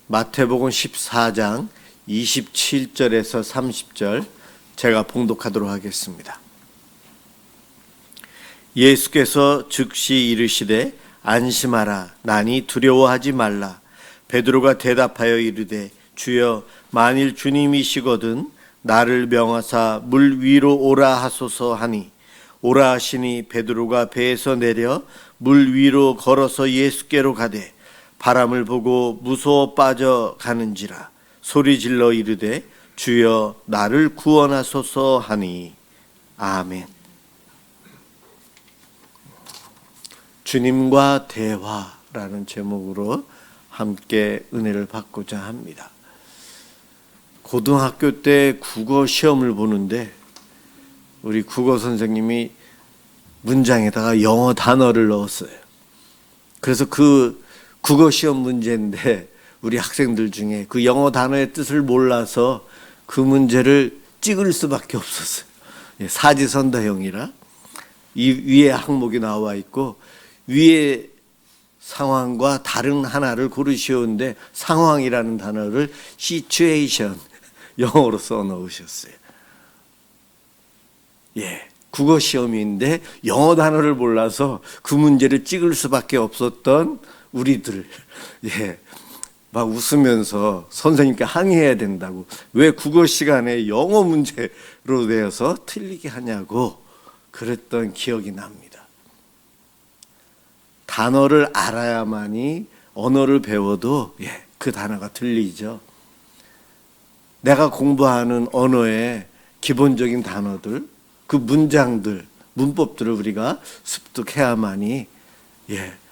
마태복음 14장 27절에서 30절 제가 봉독하도록 하겠습니다. 예수께서 즉시 이르시되 안심하라 나니 두려워하지 말라. 베드로가 대답하여 이르되 주여 만일 주님이시거든 나를 명하사 물 위로 오라 하소서 하니 오라 하시니 베드로가 배에서 내려 물 위로 걸어서 예수께로 가되 바람을 보고 무서워 빠져가는지라 소리질러 이르되 주여 나를 구원하소서 하니 아멘. 주님과 대화라는 제목으로 함께 은혜를 받고자 합니다. 고등학교 때 국어 시험을 보는데 우리 국어 선생님이 문장에다가 영어 단어를 넣었어요. 그래서 그 국어 시험 문제인데 우리 학생들 중에 그 영어 단어의 뜻을 몰라서 그 문제를 찍을 수밖에 없었어요. 사지선다형이라 이 위에 항목이 나와 있고 위에 상황과 다른 하나를 고르시오는데 상황이라는 단어를 situation 영어로 써 넣으셨어요. 국어 시험인데 영어 단어를 몰라서 그 문제를 찍을 수밖에 없었던 우리들, 막 웃으면서 선생님께 항의해야 된다고 왜 국어 시간에 영어 문제로 내어서 틀리게 하냐고 그랬던 기억이 납니다. 단어를 알아야만이 언어를 배워도 그 단어가 들리죠. 내가 공부하는 언어의 기본적인 단어들, 그 문장들, 문법들을 우리가 습득해야만이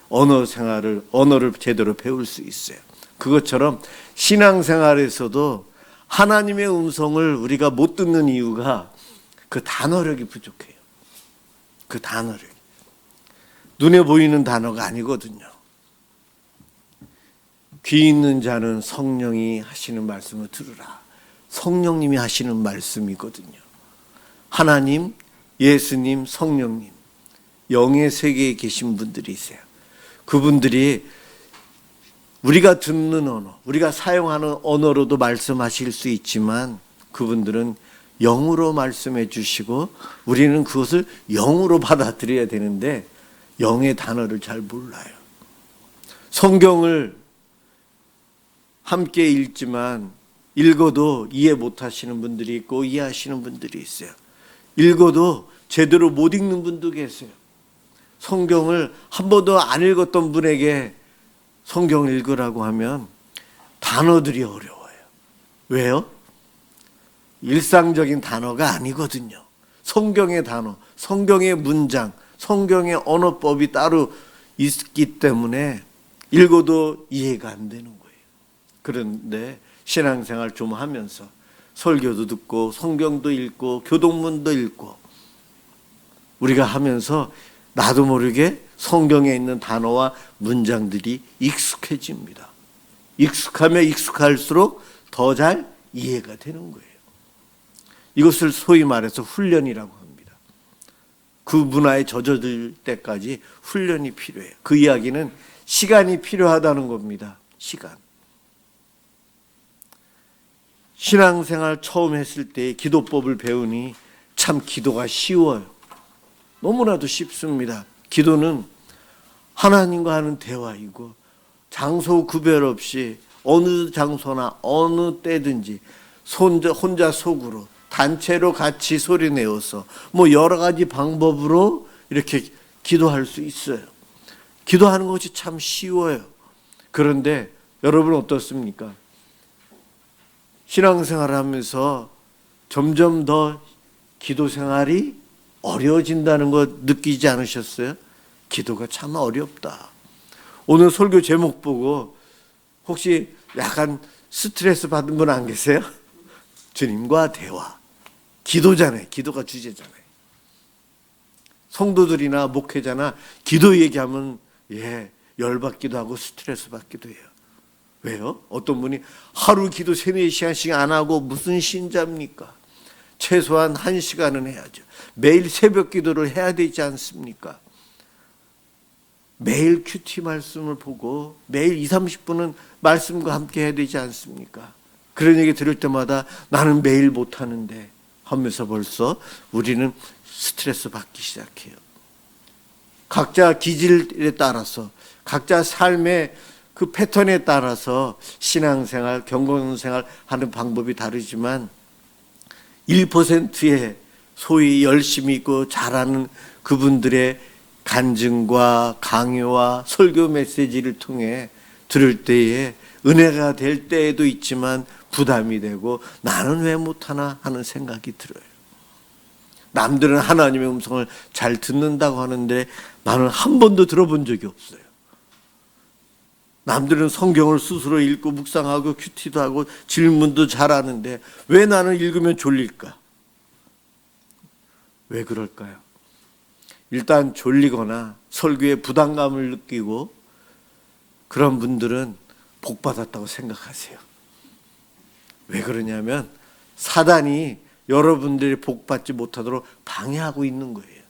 언어를 제대로 배울 수 있어요. 그것처럼 신앙생활에서도 하나님의 음성을 우리가 못 듣는 이유가 그 단어력이 부족해요. 그 단어력. 눈에 보이는 단어가 아니거든요. 귀 있는 자는 성령이 하시는 말씀을 들으라. 성령님이 하시는 말씀이거든요. 하나님, 예수님, 성령님, 영의 세계에 계신 분들이세요. 그분들이 우리가 듣는 언어, 우리가 사용하는 언어로도 말씀하실 수 있지만 그분들은 영으로 말씀해 주시고 우리는 그것을 영으로 받아들여야 되는데 영의 단어를 잘 몰라요. 성경을 함께 읽지만 읽어도 이해 못하시는 분들이 있고 이해하시는 분들이 있어요. 읽어도 제대로 못 읽는 분도 계세요. 성경을 한 번도 안 읽었던 분에게 성경을 읽으라고 하면 단어들이 어려워요. 왜요? 일상적인 단어가 아니거든요. 성경의 단어, 성경의 문장, 성경의 언어법이 따로 있기 때문에 읽어도 이해가 안 되는 거예요. 그런데 신앙생활 좀 하면서 설교도 듣고 성경도 읽고 교동문도 읽고 우리가 하면서 나도 모르게 성경에 있는 단어와 문장들이 익숙해집니다. 익숙하면 익숙할수록 더 잘 이해가 되는 거예요. 이것을 소위 말해서 훈련이라고 합니다. 그 문화에 젖어들 때까지 훈련이 필요해요. 그 이야기는 시간이 필요하다는 겁니다. 시간. 신앙생활 처음 했을 때 기도법을 배우니 참 기도가 쉬워요. 너무나도 쉽습니다. 기도는 하나님과 하는 대화이고 장소 구별 없이 어느 장소나 어느 때든지 혼자 속으로 단체로 같이 소리 내어서 여러 가지 방법으로 이렇게 기도할 수 있어요. 기도하는 것이 참 쉬워요. 그런데 여러분 어떻습니까? 신앙생활을 하면서 점점 더 기도 생활이 어려워진다는 거 느끼지 않으셨어요? 기도가 참 어렵다. 오늘 설교 제목 보고 혹시 약간 스트레스 받은 분 안 계세요? 주님과 대화. 기도잖아요. 기도가 주제잖아요. 성도들이나 목회자나 기도 얘기하면 열받기도 하고 스트레스 받기도 해요. 왜요? 어떤 분이 하루 기도 3-4시간씩 안 하고 무슨 신자입니까? 최소한 1시간은 해야죠. 매일 새벽 기도를 해야 되지 않습니까? 매일 큐티 말씀을 보고 매일 2, 30분은 말씀과 함께 해야 되지 않습니까? 그런 얘기 들을 때마다 나는 매일 못하는데 하면서 벌써 우리는 스트레스 받기 시작해요. 각자 기질에 따라서 각자 삶의 그 패턴에 따라서 신앙생활, 경건생활 하는 방법이 다르지만 1%의 소위 열심히 있고 잘하는 그분들의 간증과 강요와 설교 메시지를 통해 들을 때에 은혜가 될 때에도 있지만 부담이 되고 나는 왜 못하나 하는 생각이 들어요. 남들은 하나님의 음성을 잘 듣는다고 하는데 나는 한 번도 들어본 적이 없어요. 남들은 성경을 스스로 읽고 묵상하고 큐티도 하고 질문도 잘하는데 왜 나는 읽으면 졸릴까? 왜 그럴까요? 일단 졸리거나 설교에 부담감을 느끼고 그런 분들은 복 받았다고 생각하세요. 왜 그러냐면 사단이 여러분들이 복 받지 못하도록 방해하고 있는 거예요.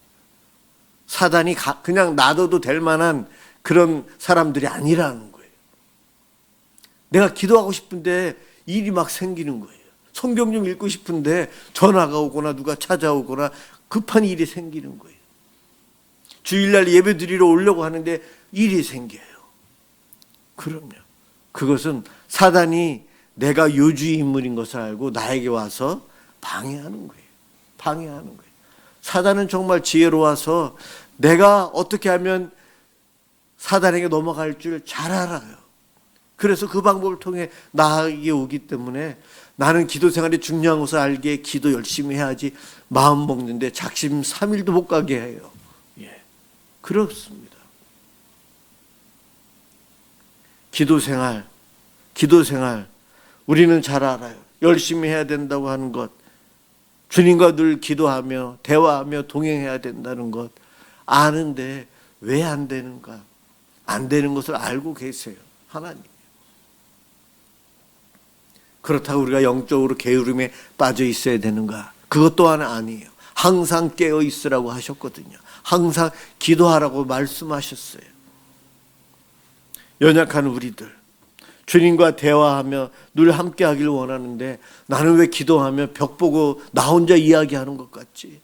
사단이 그냥 놔둬도 될 만한 그런 사람들이 아니라는 거예요. 내가 기도하고 싶은데 일이 막 생기는 거예요. 성경 좀 읽고 싶은데 전화가 오거나 누가 찾아오거나 급한 일이 생기는 거예요. 주일날 예배 드리러 오려고 하는데 일이 생겨요. 그럼요. 그것은 사단이 내가 요주의 인물인 것을 알고 나에게 와서 방해하는 거예요. 방해하는 거예요. 사단은 정말 지혜로워서 내가 어떻게 하면 사단에게 넘어갈 줄 잘 알아요. 그래서 그 방법을 통해 나에게 오기 때문에 나는 기도 생활이 중요한 것을 알기에 기도 열심히 해야지 마음 먹는데 작심 3일도 못 가게 해요. 예, 그렇습니다. 기도 생활 우리는 잘 알아요. 열심히 해야 된다고 하는 것, 주님과 늘 기도하며 대화하며 동행해야 된다는 것 아는데 왜 안 되는가? 안 되는 것을 알고 계세요. 하나님. 그렇다고 우리가 영적으로 게으름에 빠져 있어야 되는가? 그것 또한 아니에요. 항상 깨어 있으라고 하셨거든요. 항상 기도하라고 말씀하셨어요. 연약한 우리들, 주님과 대화하며 늘 함께 하길 원하는데 나는 왜 기도하며 벽 보고 나 혼자 이야기하는 것 같지?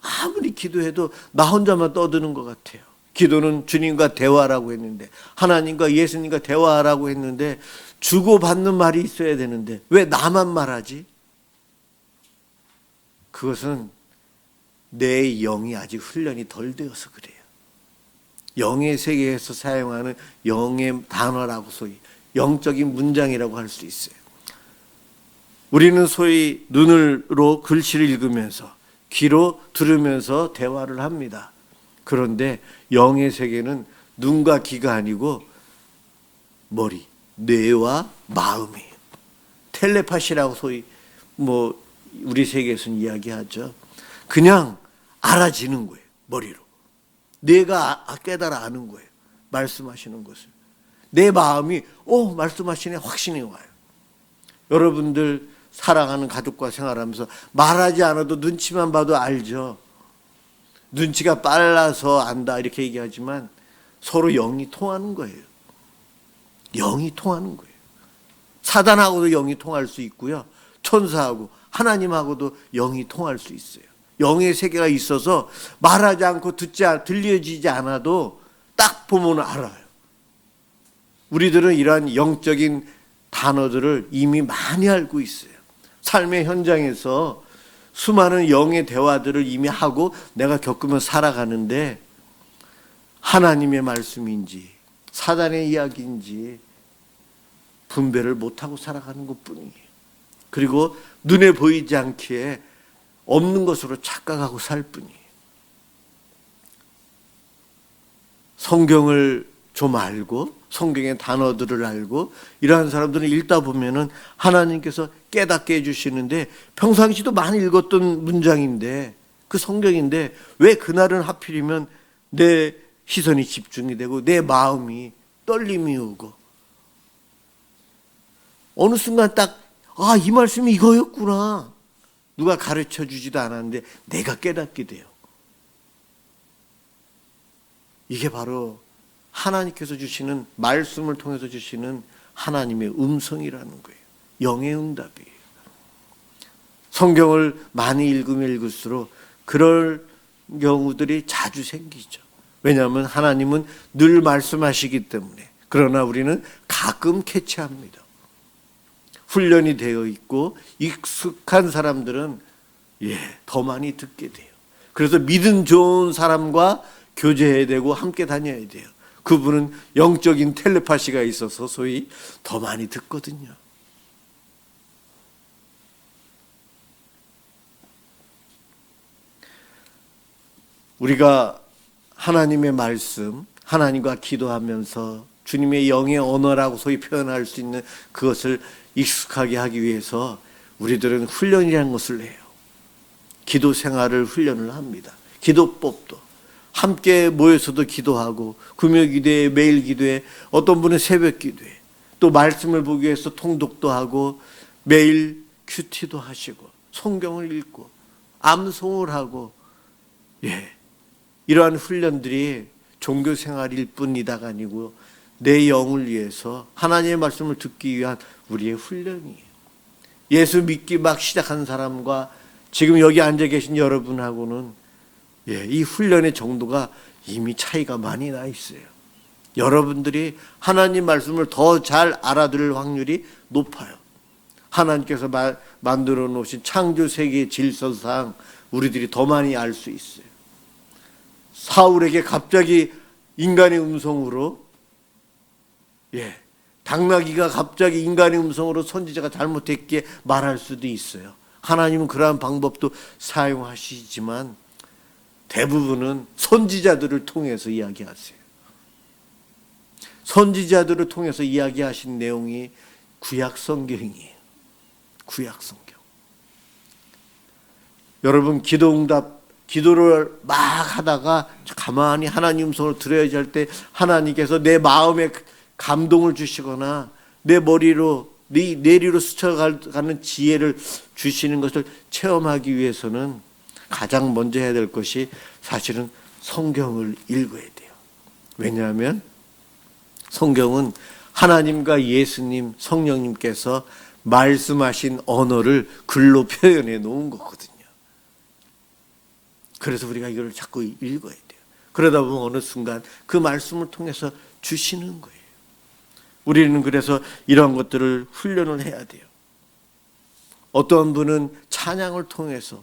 아무리 기도해도 나 혼자만 떠드는 것 같아요. 기도는 주님과 대화라고 했는데, 하나님과 예수님과 대화하라고 했는데 주고받는 말이 있어야 되는데 왜 나만 말하지? 그것은 내 영이 아직 훈련이 덜 되어서 그래요. 영의 세계에서 사용하는 영의 단어라고 소위 영적인 문장이라고 할 수 있어요. 우리는 소위 눈으로 글씨를 읽으면서 귀로 들으면서 대화를 합니다. 그런데 영의 세계는 눈과 귀가 아니고 머리, 뇌와 마음이에요. 텔레파시라고 소위 우리 세계에서는 이야기하죠. 그냥 알아지는 거예요. 머리로. 뇌가 깨달아 아는 거예요. 말씀하시는 것을. 내 마음이 말씀하시네 확신이 와요. 여러분들 사랑하는 가족과 생활하면서 말하지 않아도 눈치만 봐도 알죠. 눈치가 빨라서 안다 이렇게 얘기하지만 서로 영이 통하는 거예요. 영이 통하는 거예요. 사단하고도 영이 통할 수 있고요. 천사하고 하나님하고도 영이 통할 수 있어요. 영의 세계가 있어서 말하지 않고 들려지지 않아도 딱 보면 알아요. 우리들은 이러한 영적인 단어들을 이미 많이 알고 있어요. 삶의 현장에서 수많은 영의 대화들을 이미 하고 내가 겪으며 살아가는데 하나님의 말씀인지 사단의 이야기인지 분별을 못하고 살아가는 것뿐이에요. 그리고 눈에 보이지 않기에 없는 것으로 착각하고 살 뿐이에요. 성경을 좀 알고 성경의 단어들을 알고 이러한 사람들은 읽다 보면은 하나님께서 깨닫게 해주시는데 평상시도 많이 읽었던 문장인데 그 성경인데 왜 그날은 하필이면 내 시선이 집중이 되고 내 마음이 떨림이 오고 어느 순간 딱 이 말씀이 이거였구나. 누가 가르쳐 주지도 않았는데 내가 깨닫게 돼요. 이게 바로 하나님께서 주시는 말씀을 통해서 주시는 하나님의 음성이라는 거예요. 영의 응답이에요. 성경을 많이 읽으면 읽을수록 그럴 경우들이 자주 생기죠. 왜냐하면 하나님은 늘 말씀하시기 때문에. 그러나 우리는 가끔 캐치합니다. 훈련이 되어 있고 익숙한 사람들은 더 많이 듣게 돼요. 그래서 믿음 좋은 사람과 교제해야 되고 함께 다녀야 돼요. 그분은 영적인 텔레파시가 있어서 소위 더 많이 듣거든요. 우리가 하나님의 말씀, 하나님과 기도하면서 주님의 영의 언어라고 소위 표현할 수 있는 그것을 익숙하게 하기 위해서 우리들은 훈련이라는 것을 해요. 기도 생활을 훈련을 합니다. 기도법도 함께 모여서도 기도하고 금요 기도회, 매일 기도회, 어떤 분은 새벽 기도회, 또 말씀을 보기 위해서 통독도 하고 매일 큐티도 하시고 성경을 읽고 암송을 하고 이러한 훈련들이 종교 생활일 뿐이다가 아니고 내 영을 위해서 하나님의 말씀을 듣기 위한 우리의 훈련이에요. 예수 믿기 막 시작한 사람과 지금 여기 앉아 계신 여러분하고는 이 훈련의 정도가 이미 차이가 많이 나 있어요. 여러분들이 하나님 말씀을 더 잘 알아들을 확률이 높아요. 하나님께서 만들어 놓으신 창조 세계의 질서상 우리들이 더 많이 알 수 있어요. 사울에게 갑자기 인간의 음성으로 당나귀가 갑자기 인간의 음성으로 선지자가 잘못했기에 말할 수도 있어요. 하나님은 그러한 방법도 사용하시지만 대부분은 선지자들을 통해서 이야기하세요. 선지자들을 통해서 이야기하신 내용이 구약 성경이에요. 구약 성경. 여러분 기도를 막 하다가 가만히 하나님 음성을 들어야지 할 때 하나님께서 내 마음에 감동을 주시거나 내 머리로 뇌리로 스쳐가는 지혜를 주시는 것을 체험하기 위해서는 가장 먼저 해야 될 것이 사실은 성경을 읽어야 돼요. 왜냐하면 성경은 하나님과 예수님, 성령님께서 말씀하신 언어를 글로 표현해 놓은 거거든요. 그래서 우리가 이걸 자꾸 읽어야 돼요. 그러다 보면 어느 순간 그 말씀을 통해서 주시는 거예요. 우리는 그래서 이런 것들을 훈련을 해야 돼요. 어떠한 분은 찬양을 통해서,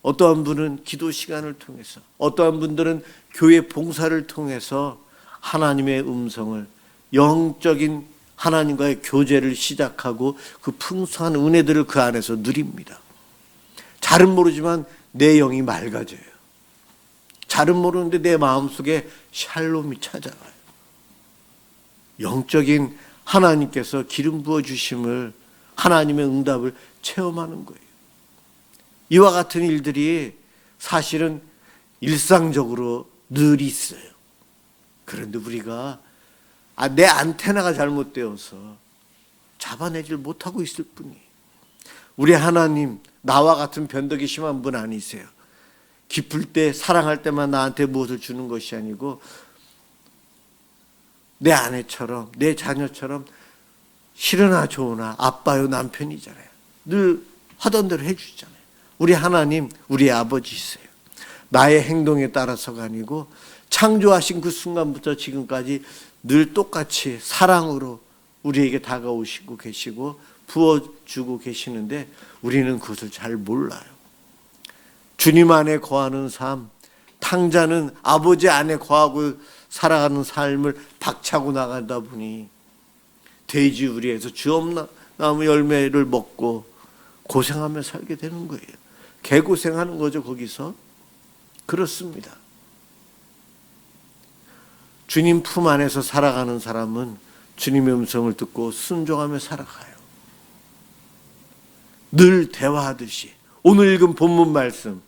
어떠한 분은 기도 시간을 통해서, 어떠한 분들은 교회 봉사를 통해서 하나님의 음성을, 영적인 하나님과의 교제를 시작하고 그 풍성한 은혜들을 그 안에서 누립니다. 잘은 모르지만 내 영이 맑아져요. 잘은 모르는데 내 마음속에 샬롬이 찾아와요. 영적인 하나님께서 기름 부어주심을, 하나님의 응답을 체험하는 거예요. 이와 같은 일들이 사실은 일상적으로 늘 있어요. 그런데 우리가 내 안테나가 잘못되어서 잡아내질 못하고 있을 뿐이에요. 우리 하나님, 나와 같은 변덕이 심한 분 아니세요. 기쁠 때, 사랑할 때만 나한테 무엇을 주는 것이 아니고 내 아내처럼, 내 자녀처럼 싫으나 좋으나 아빠요 남편이잖아요. 늘 하던 대로 해주잖아요. 우리 하나님, 우리 아버지이세요. 나의 행동에 따라서가 아니고 창조하신 그 순간부터 지금까지 늘 똑같이 사랑으로 우리에게 다가오시고 계시고 부어주고 계시는데 우리는 그것을 잘 몰라요. 주님 안에 거하는 삶, 탕자는 아버지 안에 거하고 살아가는 삶을 박차고 나가다 보니 돼지 우리에서 주엄나무 열매를 먹고 고생하며 살게 되는 거예요. 개고생하는 거죠, 거기서. 그렇습니다. 주님 품 안에서 살아가는 사람은 주님의 음성을 듣고 순종하며 살아가요. 늘 대화하듯이. 오늘 읽은 본문 말씀.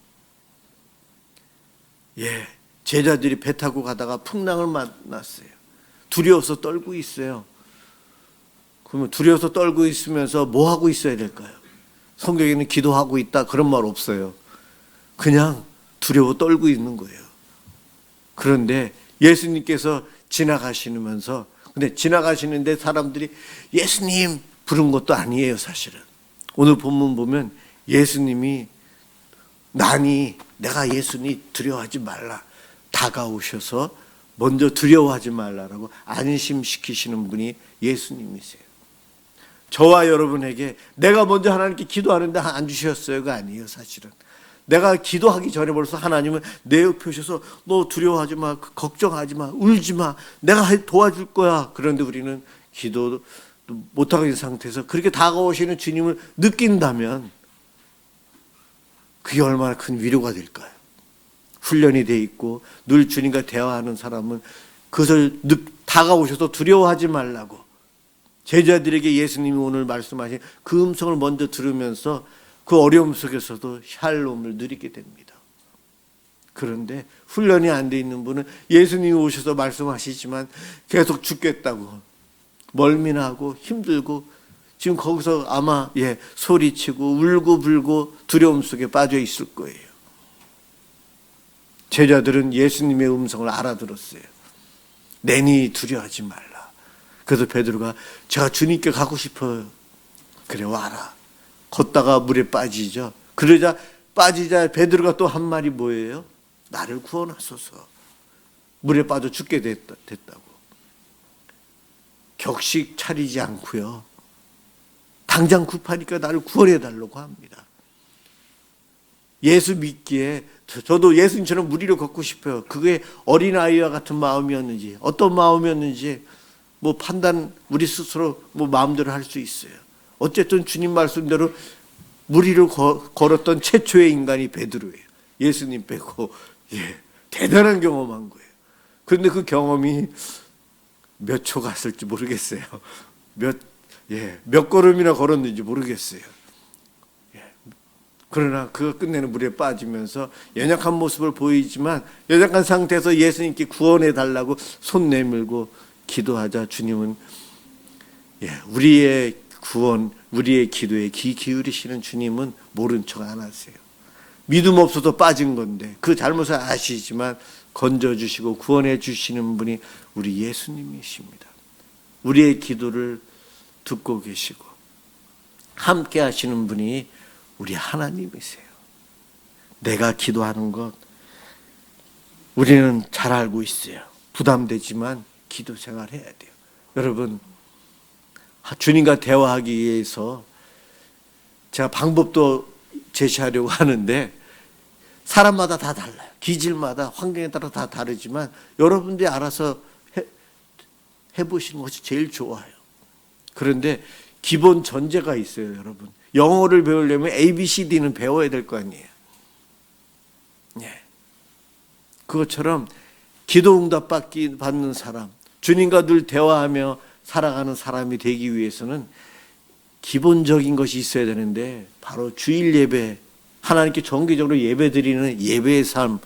제자들이 배 타고 가다가 풍랑을 만났어요. 두려워서 떨고 있어요. 그러면 두려워서 떨고 있으면서 뭐 하고 있어야 될까요? 성경에는 기도하고 있다 그런 말 없어요. 그냥 두려워 떨고 있는 거예요. 그런데 예수님께서 지나가시면서, 근데 지나가시는데 사람들이 예수님 부른 것도 아니에요, 사실은. 오늘 본문 보면 예수님이 내가 예수님 두려워하지 말라. 다가오셔서 먼저 두려워하지 말라라고 안심시키시는 분이 예수님이세요. 저와 여러분에게 내가 먼저 하나님께 기도하는데 안 주셨어요가 아니에요, 사실은. 내가 기도하기 전에 벌써 하나님은 내 옆에 오셔서 너 두려워하지 마, 걱정하지 마, 울지 마, 내가 도와줄 거야. 그런데 우리는 기도 못하고 있는 상태에서 그렇게 다가오시는 주님을 느낀다면 그게 얼마나 큰 위로가 될까요? 훈련이 돼 있고 늘 주님과 대화하는 사람은 그것을 다가오셔서 두려워하지 말라고 제자들에게 예수님이 오늘 말씀하신 그 음성을 먼저 들으면서 그 어려움 속에서도 샬롬을 누리게 됩니다. 그런데 훈련이 안 돼 있는 분은 예수님이 오셔서 말씀하시지만 계속 죽겠다고 멀미나고 힘들고 지금 거기서 아마 소리치고 울고 불고 두려움 속에 빠져 있을 거예요. 제자들은 예수님의 음성을 알아들었어요. 내니 두려워하지 말라. 그래서 베드로가 제가 주님께 가고 싶어요. 그래 와라. 걷다가 물에 빠지죠. 그러자 빠지자 베드로가 또 한 말이 뭐예요? 나를 구원하소서. 물에 빠져 죽게 됐다고. 격식 차리지 않고요. 당장 급하니까 나를 구원해달라고 합니다. 예수 믿기에 저도 예수님처럼 물 위로 걷고 싶어요. 그게 어린아이와 같은 마음이었는지 어떤 마음이었는지 판단 우리 스스로 마음대로 할 수 있어요. 어쨌든 주님 말씀대로 물 위로 걸었던 최초의 인간이 베드로예요. 예수님 빼고 대단한 경험한 거예요. 그런데 그 경험이 몇 초 갔을지 모르겠어요. 몇 걸음이나 걸었는지 모르겠어요. 그러나 그거 끝내는 물에 빠지면서 연약한 모습을 보이지만 연약한 상태에서 예수님께 구원해 달라고 손 내밀고 기도하자 주님은 우리의 구원, 우리의 기도에 귀 기울이시는 주님은 모른 척 안 하세요. 믿음 없어서 빠진 건데 그 잘못을 아시지만 건져주시고 구원해 주시는 분이 우리 예수님이십니다. 우리의 기도를 듣고 계시고 함께 하시는 분이 우리 하나님이세요. 내가 기도하는 것 우리는 잘 알고 있어요. 부담되지만 기도 생활해야 돼요. 여러분 주님과 대화하기 위해서 제가 방법도 제시하려고 하는데 사람마다 다 달라요. 기질마다 환경에 따라 다 다르지만 여러분들이 알아서 해보시는 것이 제일 좋아요. 그런데 기본 전제가 있어요, 여러분. 영어를 배우려면 ABCD는 배워야 될 거 아니에요. 그것처럼 기도 응답 받는 사람, 주님과 늘 대화하며 살아가는 사람이 되기 위해서는 기본적인 것이 있어야 되는데 바로 주일 예배, 하나님께 정기적으로 예배 드리는 예배의 삶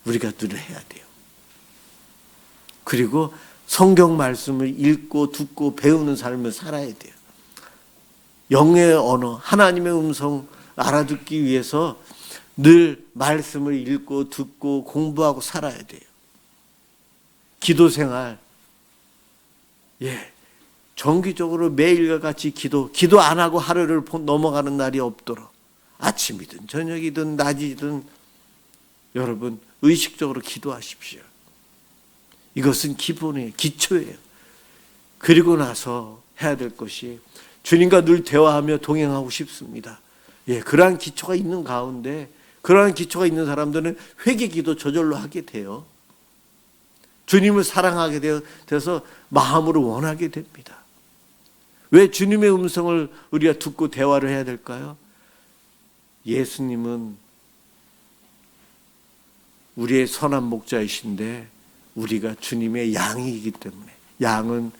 우리가 늘 해야 돼요. 그리고 성경 말씀을 읽고 듣고 배우는 삶을 살아야 돼요. 영의 언어, 하나님의 음성 알아듣기 위해서 늘 말씀을 읽고 듣고 공부하고 살아야 돼요. 기도 생활, 정기적으로 매일과 같이 기도 안 하고 하루를 넘어가는 날이 없도록 아침이든 저녁이든 낮이든 여러분 의식적으로 기도하십시오. 이것은 기본이에요. 기초예요. 그리고 나서 해야 될 것이 주님과 늘 대화하며 동행하고 싶습니다. 그러한 기초가 있는 가운데 그러한 기초가 있는 사람들은 회개기도 저절로 하게 돼요. 주님을 사랑하게 돼서 마음으로 원하게 됩니다. 왜 주님의 음성을 우리가 듣고 대화를 해야 될까요? 예수님은 우리의 선한 목자이신데 우리가 주님의 양이기 때문에 양은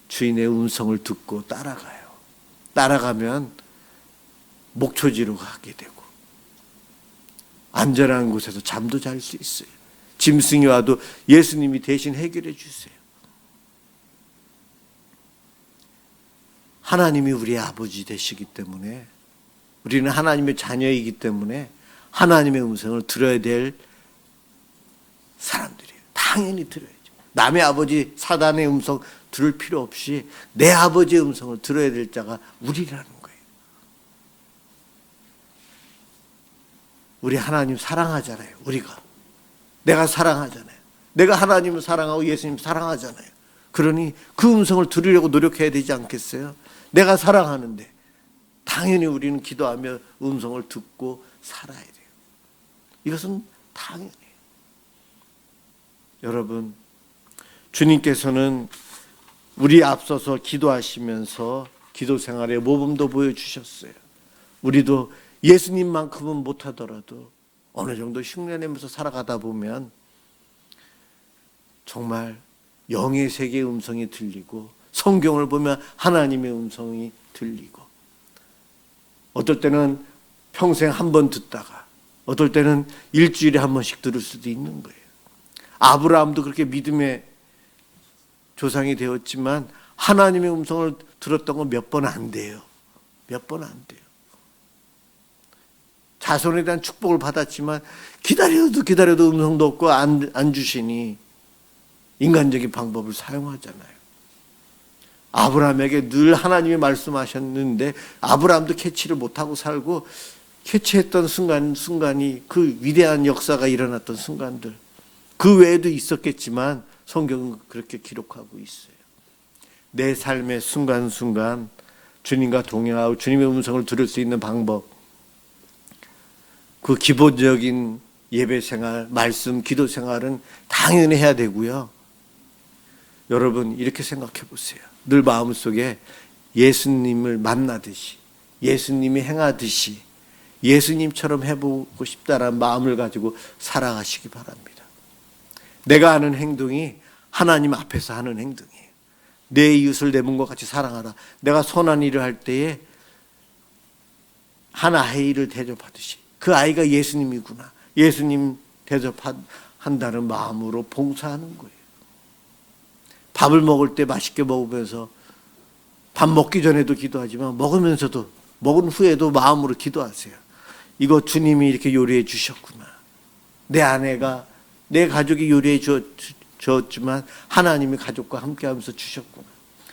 주인의 음성을 듣고 따라가요. 따라가면 목초지로 가게 되고 안전한 곳에서 잠도 잘 수 있어요. 짐승이 와도 예수님이 대신 해결해 주세요. 하나님이 우리의 아버지 되시기 때문에 우리는 하나님의 자녀이기 때문에 하나님의 음성을 들어야 될 사람들이에요. 다 당연히 들어야죠. 남의 아버지 사단의 음성 들을 필요 없이 내 아버지의 음성을 들어야 될 자가 우리라는 거예요. 우리 하나님 사랑하잖아요. 우리가. 내가 사랑하잖아요. 내가 하나님을 사랑하고 예수님 사랑하잖아요. 그러니 그 음성을 들으려고 노력해야 되지 않겠어요? 내가 사랑하는데 당연히 우리는 기도하며 음성을 듣고 살아야 돼요. 이것은 당연해요. 여러분, 주님께서는 우리 앞서서 기도하시면서 기도 생활의 모범도 보여주셨어요. 우리도 예수님만큼은 못하더라도 어느 정도 흉내내면서 살아가다 보면 정말 영의 세계의 음성이 들리고 성경을 보면 하나님의 음성이 들리고 어떨 때는 평생 한 번 듣다가 어떨 때는 일주일에 한 번씩 들을 수도 있는 거예요. 아브라함도 그렇게 믿음의 조상이 되었지만 하나님의 음성을 들었던 건 몇 번 안 돼요. 몇 번 안 돼요. 자손에 대한 축복을 받았지만 기다려도 음성도 없고 안 주시니 인간적인 방법을 사용하잖아요. 아브라함에게 늘 하나님이 말씀하셨는데 아브라함도 캐치를 못하고 살고 캐치했던 순간이 그 위대한 역사가 일어났던 순간들 그 외에도 있었겠지만 성경은 그렇게 기록하고 있어요. 내 삶의 순간순간 주님과 동행하고 주님의 음성을 들을 수 있는 방법 그 기본적인 예배 생활, 말씀, 기도 생활은 당연히 해야 되고요. 여러분 이렇게 생각해 보세요. 늘 마음속에 예수님을 만나듯이 예수님이 행하듯이 예수님처럼 해보고 싶다라는 마음을 가지고 살아가시기 바랍니다. 내가 하는 행동이 하나님 앞에서 하는 행동이에요. 내 이웃을 내 몸과 같이 사랑하라. 내가 선한 일을 할 때에 한 아이를 대접하듯이 그 아이가 예수님이구나. 예수님 대접한다는 마음으로 봉사하는 거예요. 밥을 먹을 때 맛있게 먹으면서 밥 먹기 전에도 기도하지만 먹으면서도 먹은 후에도 마음으로 기도하세요. 이거 주님이 이렇게 요리해 주셨구나. 내 아내가 내 가족이 요리해 주었지만 하나님이 가족과 함께하면서 주셨구나.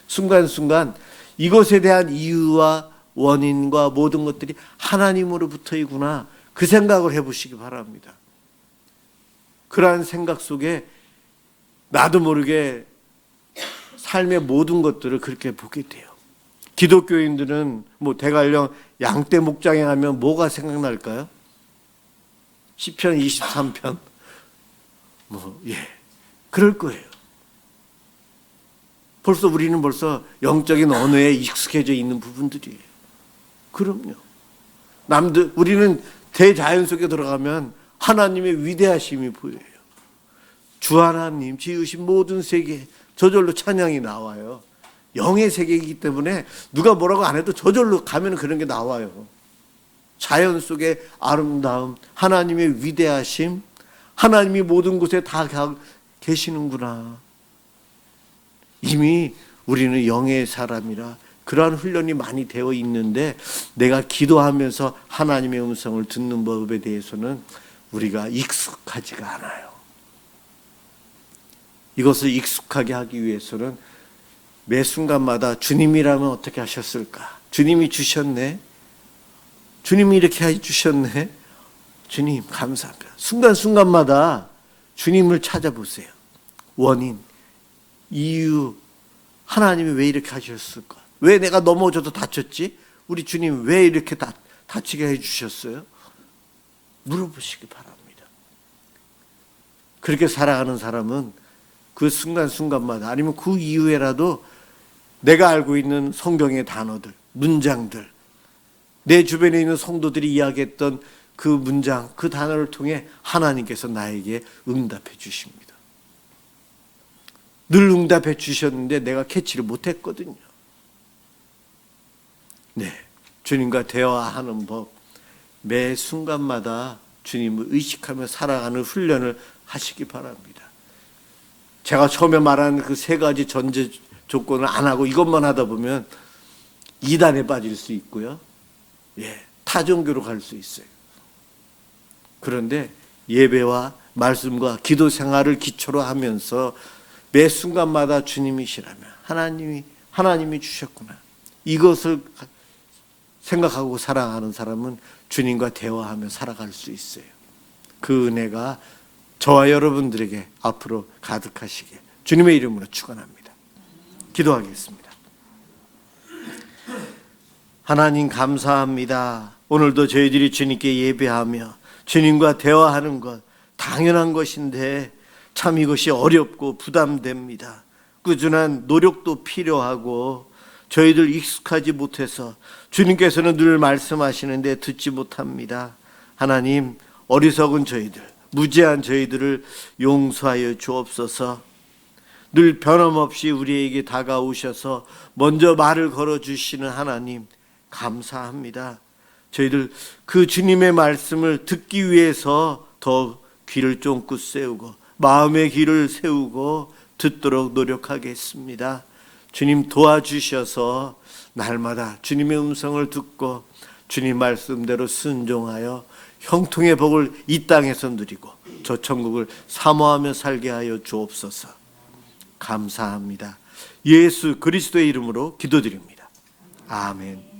순간순간 이것에 대한 이유와 원인과 모든 것들이 하나님으로부터이구나. 그 생각을 해보시기 바랍니다. 그러한 생각 속에 나도 모르게 삶의 모든 것들을 그렇게 보게 돼요. 기독교인들은 대관령 양떼 목장에 가면 뭐가 생각날까요? 시편 23편 그럴 거예요. 우리는 벌써 영적인 언어에 익숙해져 있는 부분들이에요. 그럼요. 우리는 대자연 속에 들어가면 하나님의 위대하심이 보여요. 주 하나님 지으신 모든 세계 저절로 찬양이 나와요. 영의 세계이기 때문에 누가 뭐라고 안 해도 저절로 가면 그런 게 나와요. 자연 속의 아름다움, 하나님의 위대하심, 하나님이 모든 곳에 다 계시는구나. 이미 우리는 영의 사람이라 그러한 훈련이 많이 되어 있는데 내가 기도하면서 하나님의 음성을 듣는 법에 대해서는 우리가 익숙하지가 않아요. 이것을 익숙하게 하기 위해서는 매 순간마다 주님이라면 어떻게 하셨을까? 주님이 주셨네. 주님이 이렇게 해주셨네. 주님 감사합니다. 순간순간마다 주님을 찾아보세요. 원인, 이유, 하나님이 왜 이렇게 하셨을까? 왜 내가 넘어져도 다쳤지? 우리 주님 왜 이렇게 다치게 해주셨어요? 물어보시기 바랍니다. 그렇게 살아가는 사람은 그 순간순간마다 아니면 그 이후에라도 내가 알고 있는 성경의 단어들, 문장들, 내 주변에 있는 성도들이 이야기했던 그 문장, 그 단어를 통해 하나님께서 나에게 응답해 주십니다. 늘 응답해 주셨는데 내가 캐치를 못했거든요. 주님과 대화하는 법, 매 순간마다 주님을 의식하며 살아가는 훈련을 하시기 바랍니다. 제가 처음에 말한 그 세 가지 전제 조건을 안 하고 이것만 하다 보면 이단에 빠질 수 있고요. 타종교로 갈 수 있어요. 그런데 예배와 말씀과 기도 생활을 기초로 하면서 매 순간마다 주님이시라면 하나님이 주셨구나, 이것을 생각하고 살아가는 사람은 주님과 대화하며 살아갈 수 있어요. 그 은혜가 저와 여러분들에게 앞으로 가득하시게 주님의 이름으로 축원합니다. 기도하겠습니다. 하나님 감사합니다. 오늘도 저희들이 주님께 예배하며 주님과 대화하는 것 당연한 것인데 참 이것이 어렵고 부담됩니다. 꾸준한 노력도 필요하고 저희들 익숙하지 못해서 주님께서는 늘 말씀하시는데 듣지 못합니다. 하나님, 어리석은 저희들, 무지한 저희들을 용서하여 주옵소서. 늘 변함없이 우리에게 다가오셔서 먼저 말을 걸어주시는 하나님 감사합니다. 저희들 그 주님의 말씀을 듣기 위해서 더 귀를 쫑긋 세우고 마음의 귀를 세우고 듣도록 노력하겠습니다. 주님 도와주셔서 날마다 주님의 음성을 듣고 주님 말씀대로 순종하여 형통의 복을 이 땅에서 누리고 저 천국을 사모하며 살게 하여 주옵소서. 감사합니다. 예수 그리스도의 이름으로 기도드립니다. 아멘.